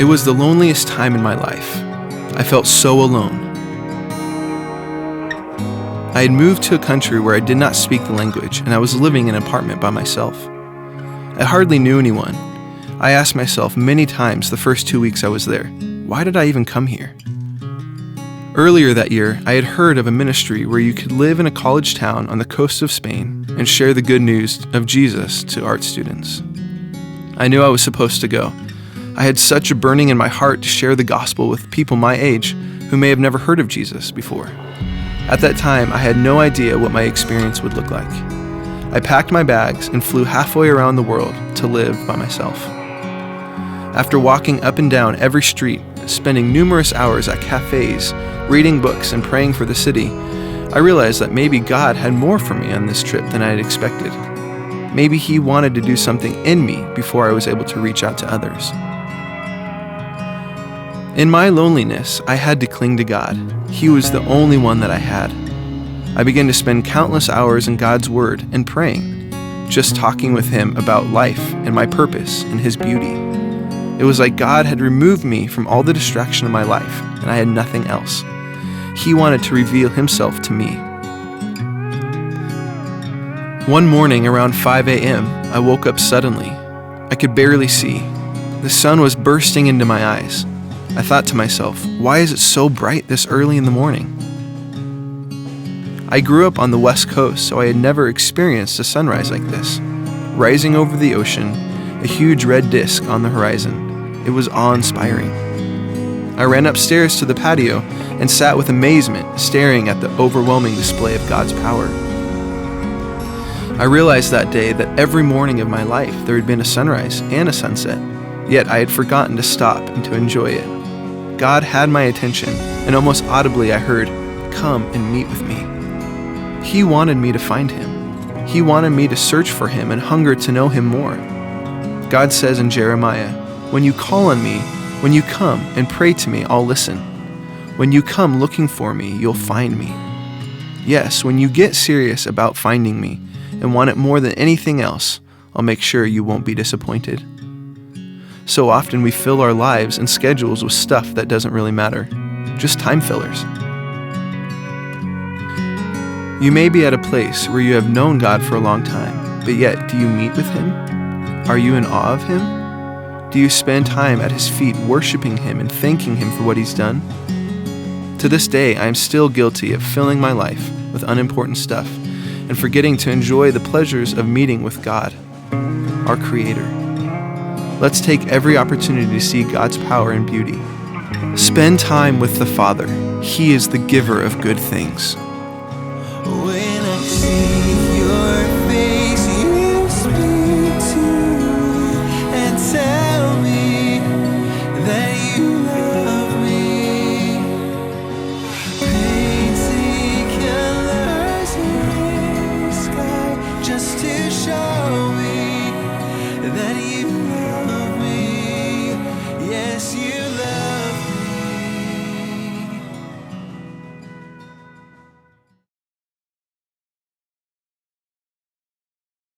It was the loneliest time in my life. I felt so alone. I had moved to a country where I did not speak the language, and I was living in an apartment by myself. I hardly knew anyone. I asked myself many times the first 2 weeks I was there, why did I even come here? Earlier that year, I had heard of a ministry where you could live in a college town on the coast of Spain and share the good news of Jesus to art students. I knew I was supposed to go. I had such a burning in my heart to share the gospel with people my age who may have never heard of Jesus before. At that time, I had no idea what my experience would look like. I packed my bags and flew halfway around the world to live by myself. After walking up and down every street, spending numerous hours at cafes, reading books, and praying for the city, I realized that maybe God had more for me on this trip than I had expected. Maybe He wanted to do something in me before I was able to reach out to others. In my loneliness, I had to cling to God. He was the only one that I had. I began to spend countless hours in God's Word and praying, just talking with Him about life and my purpose and His beauty. It was like God had removed me from all the distraction of my life, and I had nothing else. He wanted to reveal Himself to me. One morning around 5 a.m., I woke up suddenly. I could barely see. The sun was bursting into my eyes. I thought to myself, why is it so bright this early in the morning? I grew up on the West Coast, so I had never experienced a sunrise like this. Rising over the ocean, a huge red disc on the horizon. It was awe-inspiring. I ran upstairs to the patio and sat with amazement, staring at the overwhelming display of God's power. I realized that day that every morning of my life there had been a sunrise and a sunset, yet I had forgotten to stop and to enjoy it. God had my attention, and almost audibly I heard, "Come and meet with me." He wanted me to find Him. He wanted me to search for Him and hunger to know Him more. God says in Jeremiah, "When you call on me, when you come and pray to me, I'll listen. When you come looking for me, you'll find me." Yes, when you get serious about finding me and want it more than anything else, I'll make sure you won't be disappointed. So often we fill our lives and schedules with stuff that doesn't really matter, just time fillers. You may be at a place where you have known God for a long time, but yet do you meet with Him? Are you in awe of Him? Do you spend time at His feet worshiping Him and thanking Him for what He's done? To this day, I am still guilty of filling my life with unimportant stuff and forgetting to enjoy the pleasures of meeting with God, our Creator. Let's take every opportunity to see God's power and beauty. Spend time with the Father. He is the giver of good things.